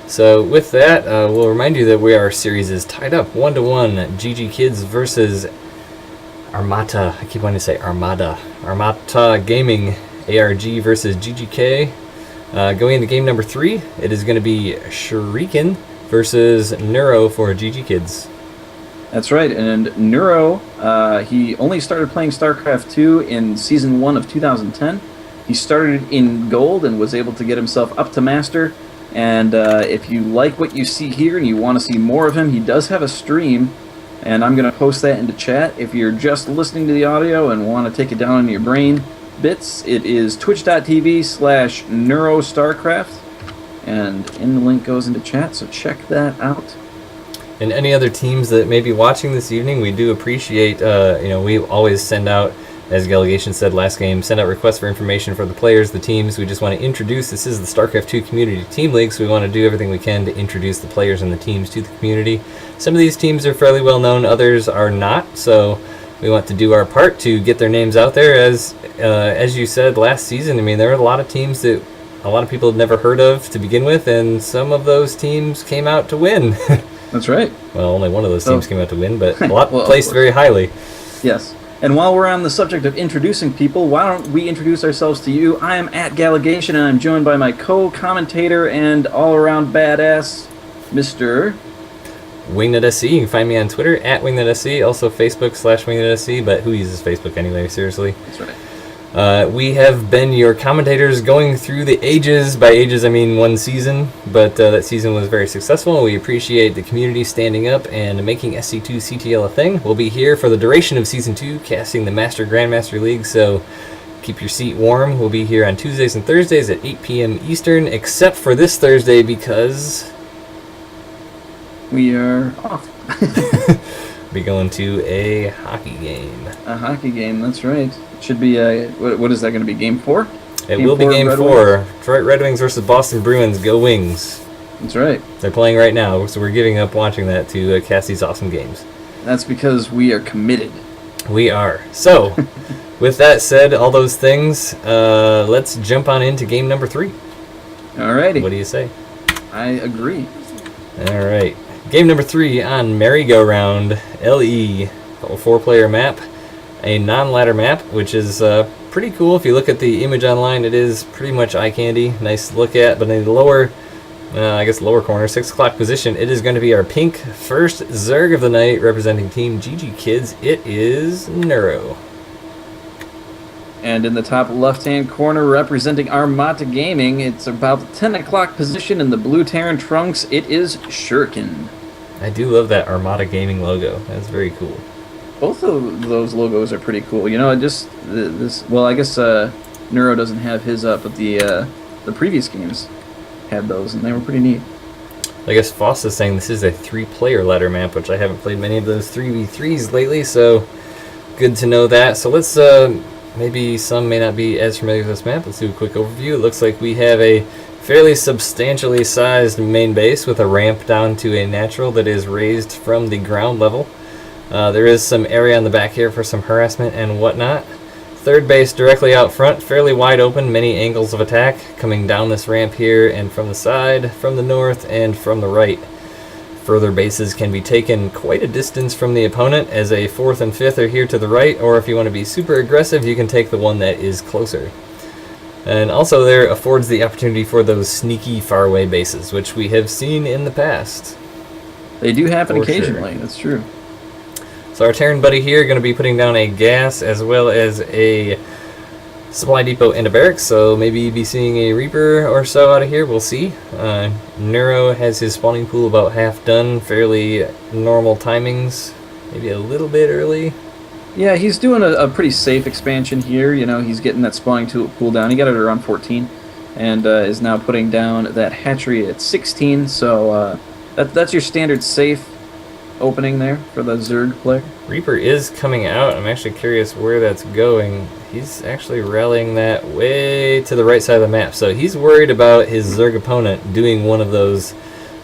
So with that, we'll remind you that our series is tied up 1-1. GG Kids versus Armata. I keep wanting to say Armada. Armata Gaming, ArG versus GGK. Going into game number 3, it is going to be Shuriken versus Neuro for GG Kids. That's right, and Neuro, he only started playing StarCraft 2 in Season 1 of 2010. He started in Gold and was able to get himself up to Master. And if you like what you see here and you want to see more of him, he does have a stream, and I'm going to post that into chat. If you're just listening to the audio and want to take it down in your brain bits, it is twitch.tv/NeuroStarcraft, and the link goes into chat, so check that out. And any other teams that may be watching this evening, we do appreciate, we always send out, as Delegation said last game, send out requests for information for the players, the teams. We just want to introduce, this is the StarCraft 2 Community Team League, so we want to do everything we can to introduce the players and the teams to the community. Some of these teams are fairly well known, others are not, so we want to do our part to get their names out there. As you said last season, I mean, there were a lot of teams that a lot of people had never heard of to begin with, and some of those teams came out to win. That's right. Well, only one of those teams came out to win, but a lot placed very highly. Yes. And while we're on the subject of introducing people, why don't we introduce ourselves to you? I am at Delegation, and I'm joined by my co-commentator and all-around badass, Mr. WingNetSC. You can find me on Twitter at WingNetSC, also Facebook/WingNetSC, but who uses Facebook anyway, seriously? That's right. We have been your commentators going through the ages. By ages, I mean one season, but that season was very successful. We appreciate the community standing up and making SC2CTL a thing. We'll be here for the duration of Season 2, casting the Master Grandmaster League, so keep your seat warm. We'll be here on Tuesdays and Thursdays at 8 p.m. Eastern, except for this Thursday because we are off. Be going to a hockey game. A hockey game, that's right. Should be, what is that going to be, Game 4? It will be Game 4. Detroit Red Wings versus Boston Bruins. Go Wings. That's right. They're playing right now, so we're giving up watching that to cast these awesome games. That's because we are committed. We are. So, with that said, all those things, let's jump on into game number 3. Alrighty. What do you say? I agree. Alright. Game number 3 on Merry-Go-Round LE. A 4-player map. A non-ladder map, which is pretty cool. If you look at the image online, it is pretty much eye candy. Nice to look at, but in the lower corner, 6 o'clock position, it is going to be our pink first Zerg of the night, representing Team GG Kids. It is Neuro. And in the top left-hand corner, representing Armata Gaming, it's about the 10 o'clock position in the blue Terran trunks. It is Shuriken. I do love that Armata Gaming logo. That's very cool. Both of those logos are pretty cool. You know, I guess Neuro doesn't have his up, but the previous games had those, and they were pretty neat. I guess Foss is saying this is a 3-player ladder map, which I haven't played many of those 3v3s lately, so good to know that. So let's, maybe some may not be as familiar with this map. Let's do a quick overview. It looks like we have a fairly substantially sized main base with a ramp down to a natural that is raised from the ground level. There is some area on the back here for some harassment and whatnot. Third base directly out front, fairly wide open, many angles of attack coming down this ramp here and from the side, from the north, and from the right. Further bases can be taken quite a distance from the opponent, as a 4th and 5th are here to the right, or if you want to be super aggressive, you can take the one that is closer. And also there affords the opportunity for those sneaky faraway bases, which we have seen in the past. They do happen occasionally, sure. That's true. So our Terran buddy here going to be putting down a gas as well as a supply depot and a barracks, so maybe be seeing a Reaper or so out of here, we'll see. Neuro has his spawning pool about half done, fairly normal timings, maybe a little bit early. Yeah, he's doing a pretty safe expansion here. You know, he's getting that spawning pool down. He got it around 14, and is now putting down that hatchery at 16, so that's your standard safe opening there for the Zerg player. Reaper is coming out. I'm actually curious where that's going. He's actually rallying that way to the right side of the map, so he's worried about his Zerg opponent doing one of those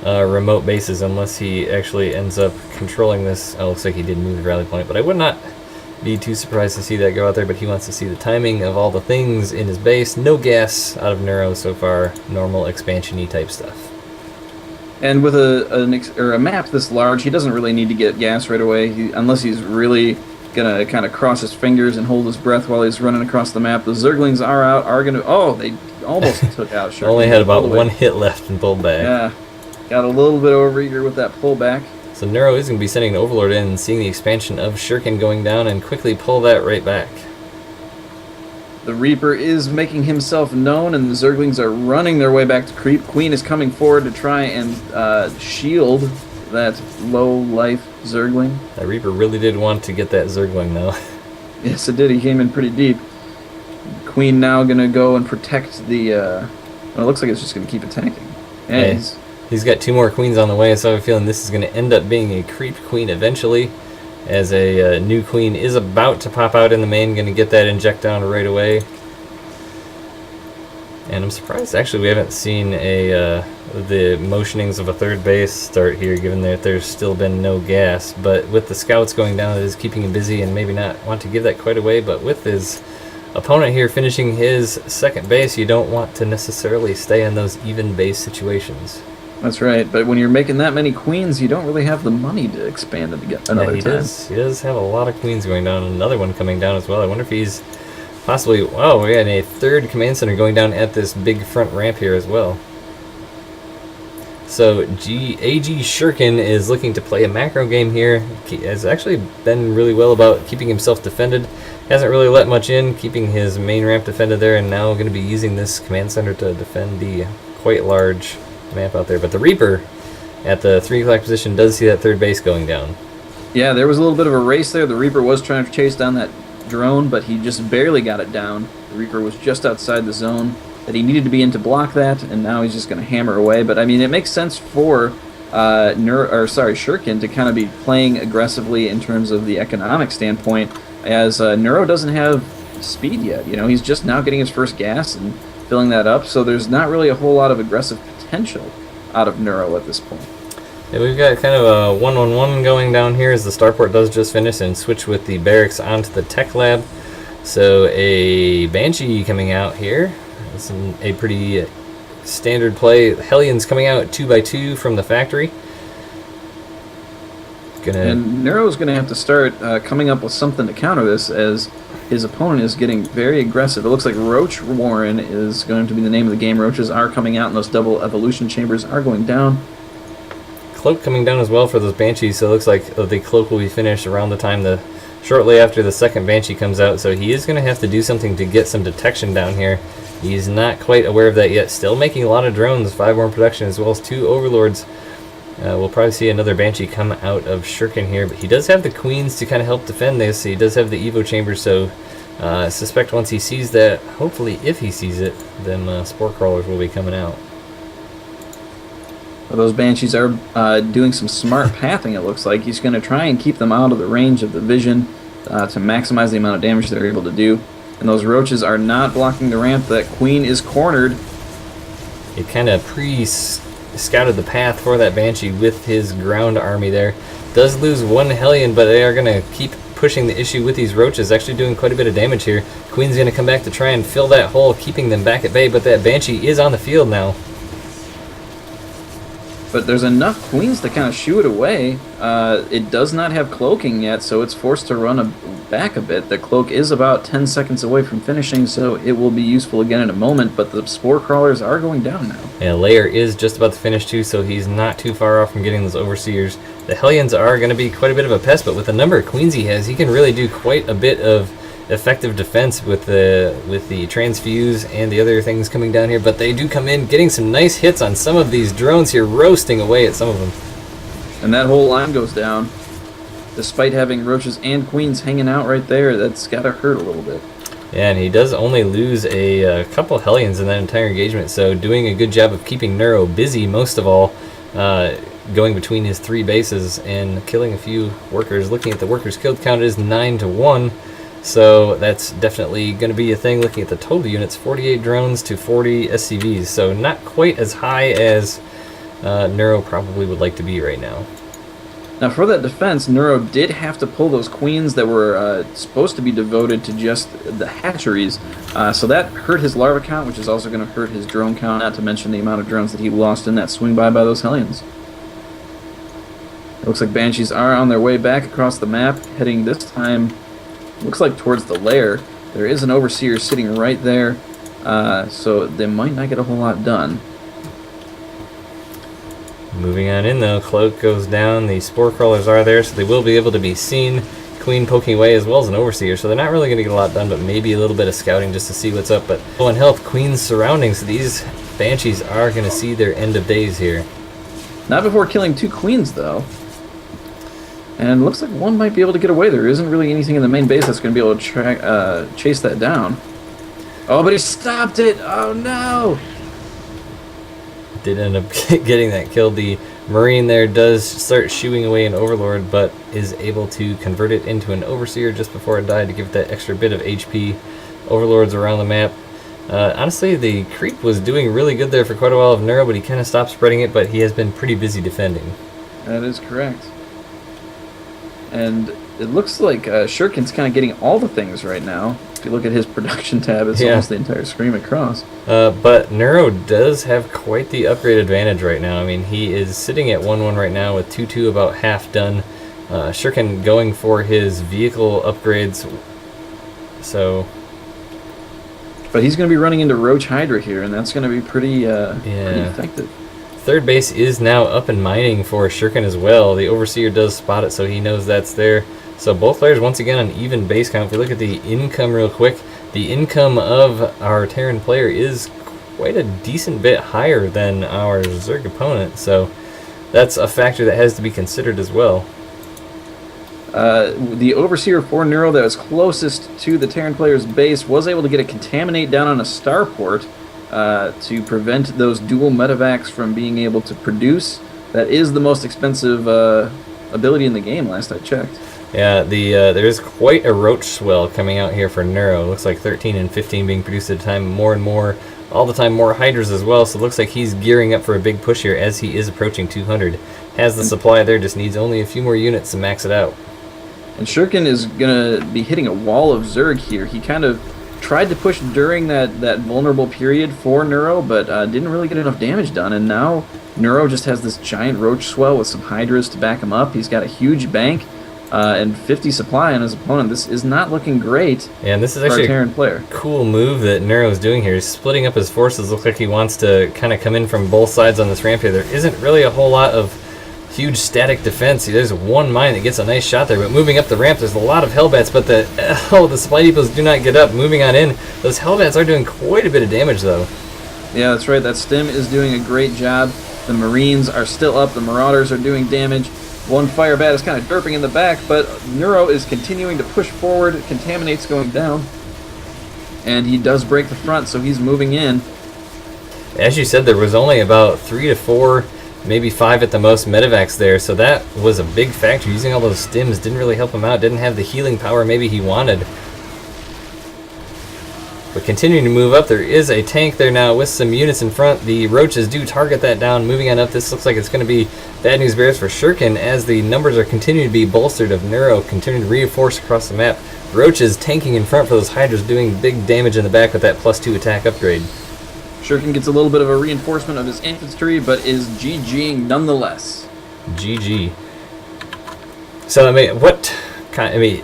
remote bases unless he actually ends up controlling this. Oh, looks like he did move the rally point, but I would not be too surprised to see that go out there, but he wants to see the timing of all the things in his base. No gas out of Neuro so far, normal expansion-y type stuff. And with a map this large, he doesn't really need to get gas right away, unless he's really gonna kind of cross his fingers and hold his breath while he's running across the map. The Zerglings are gonna. Oh, they almost took out. Sure, only had about one hit left and pulled back. Yeah, got a little bit overeager with that pullback. So Neuro is going to be sending an Overlord in and seeing the expansion of Shuriken going down and quickly pull that right back. The Reaper is making himself known, and the Zerglings are running their way back to creep. Queen is coming forward to try and shield that low-life Zergling. That Reaper really did want to get that Zergling, though. Yes, it did. He came in pretty deep. Queen now going to go and protect the... well, it looks like it's just going to keep attacking. Yeah, hey, he's got 2 more Queens on the way, so I have a feeling this is going to end up being a creep Queen eventually, as a new Queen is about to pop out in the main, going to get that inject down right away. And I'm surprised, actually, we haven't seen the motionings of a third base start here, given that there's still been no gas. But with the scouts going down, it is keeping him busy and maybe not want to give that quite away. But with his opponent here finishing his second base, you don't want to necessarily stay in those even base situations. That's right, but when you're making that many Queens, you don't really have the money to expand and to get another he time. He does have a lot of Queens going down, another one coming down as well. I wonder if he's possibly... Oh, we had a third command center going down at this big front ramp here as well. So ArG Shuriken is looking to play a macro game here. He has actually been really well about keeping himself defended. Hasn't really let much in, keeping his main ramp defended there, and now going to be using this command center to defend the quite large map out there. But the Reaper at the 3 o'clock position does see that third base going down. Yeah, there was a little bit of a race there. The Reaper was trying to chase down that drone, but he just barely got it down. The Reaper was just outside the zone that he needed to be in to block that, and now he's just going to hammer away. But I mean, it makes sense for Shuriken to kind of be playing aggressively in terms of the economic standpoint, as Neuro doesn't have speed yet. You know, he's just now getting his first gas and filling that up, so there's not really a whole lot of aggressive potential out of Neuro at this point. Yeah, we've got kind of a 1-1-1 going down here as the starport does just finish and switch with the barracks onto the tech lab. So a Banshee coming out here. It's a pretty standard play. Hellions coming out 2x2 from the factory. And Neuro's going to have to start coming up with something to counter this, as his opponent is getting very aggressive. It looks like Roach Warren is going to be the name of the game. Roaches are coming out, and those double evolution chambers are going down. Cloak coming down as well for those Banshees, so it looks like the Cloak will be finished around the time shortly after the second Banshee comes out, so he is going to have to do something to get some detection down here. He's not quite aware of that yet. Still making a lot of drones, 5 more in production, as well as 2 Overlords. We'll probably see another Banshee come out of Shuriken here, but he does have the Queens to kind of help defend this. He does have the Evo Chamber, so I suspect once he sees that, hopefully if he sees it, then Spore Crawlers will be coming out. Well, those Banshees are doing some smart pathing, it looks like. He's going to try and keep them out of the range of the vision to maximize the amount of damage they're able to do. And those Roaches are not blocking the ramp. That Queen is cornered. He kind of scouted the path for that Banshee with his ground army there. Does lose 1 Hellion, but they are going to keep pushing the issue with these Roaches, actually doing quite a bit of damage here. Queen's going to come back to try and fill that hole, keeping them back at bay, but that Banshee is on the field now. But there's enough Queens to kind of shoo it away. It does not have cloaking yet, so it's forced to run back a bit. The cloak is about 10 seconds away from finishing, so it will be useful again in a moment, but the Spore Crawlers are going down now. Yeah, Lair is just about to finish too, so he's not too far off from getting those Overseers. The Hellions are going to be quite a bit of a pest, but with the number of Queens he has, he can really do quite a bit of effective defense with the transfuse and the other things coming down here. But they do come in getting some nice hits on some of these drones here, roasting away at some of them. And that whole line goes down. Despite having Roaches and Queens hanging out right there, that's got to hurt a little bit. Yeah, and he does only lose a couple Hellions in that entire engagement, so doing a good job of keeping Neuro busy most of all, going between his 3 bases and killing a few workers. Looking at the workers killed count, it is 9-1. So that's definitely going to be a thing. Looking at the total units, 48 drones to 40 SCVs. So not quite as high as Neuro probably would like to be right now. Now for that defense, Neuro did have to pull those Queens that were supposed to be devoted to just the hatcheries. So that hurt his larva count, which is also going to hurt his drone count, not to mention the amount of drones that he lost in that swing by those Hellions. Looks like Banshees are on their way back across the map, heading this time, looks like towards the lair. There is an Overseer sitting right there, so they might not get a whole lot done. Moving on in though, Cloak goes down, the Spore Crawlers are there, so they will be able to be seen. Queen poking away as well as an Overseer, so they're not really going to get a lot done, but maybe a little bit of scouting just to see what's up. But low in health, Queen's surrounding, so these Banshees are going to see their end of days here. Not before killing 2 Queens, though. And looks like one might be able to get away. There isn't really anything in the main base that's going to be able to chase that down. Oh, but he stopped it! Oh, no! Did end up getting that kill. The Marine there does start shooing away an Overlord, but is able to convert it into an Overseer just before it died to give it that extra bit of HP. Overlords around the map. Honestly, the Creep was doing really good there for quite a while of Neuro, but he kind of stopped spreading it, but he has been pretty busy defending. That is correct. And it looks like Shuriken's kind of getting all the things right now. If you look at his production tab, it's almost the entire screen across. But Neuro does have quite the upgrade advantage right now. I mean, he is sitting at 1-1 right now with 2-2 about half done. Shuriken going for his vehicle upgrades. So... But he's going to be running into Roach Hydra here, and that's going to be pretty effective. Third base is now up and mining for Shuriken as well. The Overseer does spot it, so he knows that's there. So both players once again on even base count. If we look at the income real quick, the income of our Terran player is quite a decent bit higher than our Zerg opponent. So that's a factor that has to be considered as well. The Overseer for Neuro that was closest to the Terran player's base was able to get a Contaminate down on a starport to prevent those dual medevacs from being able to produce. That is the most expensive ability in the game, last I checked. Yeah, there is quite a Roach swell coming out here for Neuro. Looks like 13 and 15 being produced at a time, more and more, all the time more Hydras as well, so it looks like he's gearing up for a big push here as he is approaching 200. Has the supply there, just needs only a few more units to max it out. And Shuriken is going to be hitting a wall of Zerg here. He kind of tried to push during that vulnerable period for Neuro, but didn't really get enough damage done. And now Neuro just has this giant Roach swell with some Hydras to back him up. He's got a huge bank and 50 supply on his opponent. This is not looking great. Yeah, and this is actually a Terran player. Cool move that Neuro is doing here. He's splitting up his forces. Looks like he wants to kind of come in from both sides on this ramp here. There isn't really a whole lot of huge static defense. There's one mine that gets a nice shot there, but moving up the ramp, there's a lot of Hellbats, but the supply depots do not get up. Moving on in, those Hellbats are doing quite a bit of damage, though. Yeah, that's right. That Stim is doing a great job. The Marines are still up. The Marauders are doing damage. One Firebat is kind of derping in the back, but Neuro is continuing to push forward. Contaminate's going down. And he does break the front, so he's moving in. As you said, there was only about 3 to 4, maybe 5 at the most medevacs there, so that was a big factor. Using all those stims didn't really help him out, didn't have the healing power maybe he wanted. But continuing to move up, there is a tank there now with some units in front. The Roaches do target that down. Moving on up, this looks like it's going to be bad news bears for Shuriken as the numbers are continuing to be bolstered of Neuro, continuing to reinforce across the map. Roaches tanking in front for those Hydras, doing big damage in the back with that +2 attack upgrade. Shuriken gets a little bit of a reinforcement of his infantry, but is GGing nonetheless. GG. So, I mean,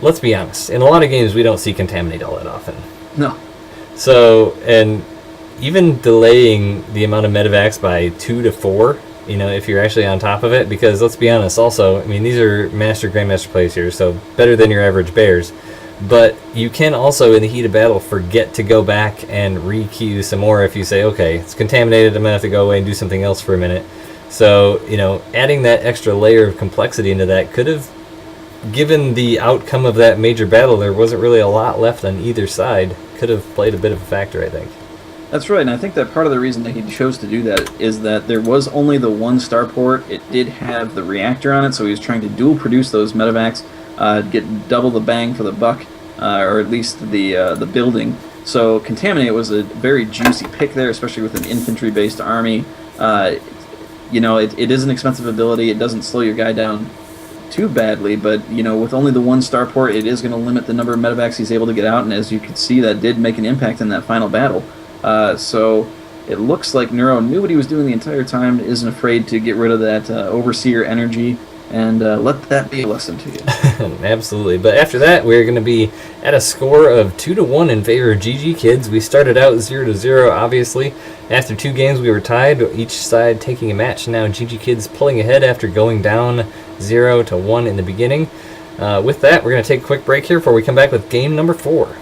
let's be honest. In a lot of games, we don't see Contaminate all that often. No. So, and even delaying the amount of medevacs by 2 to 4, you know, if you're actually on top of it, because let's be honest also, I mean, these are Master Grandmaster players here, so better than your average bears. But you can also, in the heat of battle, forget to go back and re-queue some more if you say, okay, it's contaminated, I'm going to have to go away and do something else for a minute. So, you know, adding that extra layer of complexity into that could have, given the outcome of that major battle, there wasn't really a lot left on either side. Could have played a bit of a factor, I think. That's right, and I think that part of the reason that he chose to do that is that there was only the one starport. It did have the reactor on it, so he was trying to dual produce those medevacs, get double the bang for the buck, or at least the building. So Contaminate was a very juicy pick there, especially with an infantry-based army. You know, it is an expensive ability. It doesn't slow your guy down too badly, but you know, with only the one starport, it is going to limit the number of medevacs he's able to get out, and as you can see, that did make an impact in that final battle. So it looks like Neuro knew what he was doing the entire time, isn't afraid to get rid of that Overseer energy, and let that be a lesson to you. Absolutely. But after that, we're going to be at a score of 2-1 in favor of GG Kids. We started out 0-0, obviously. After 2 games, we were tied, each side taking a match. Now GG Kids pulling ahead after going down 0-1 in the beginning. With that, we're going to take a quick break here before we come back with game number 4.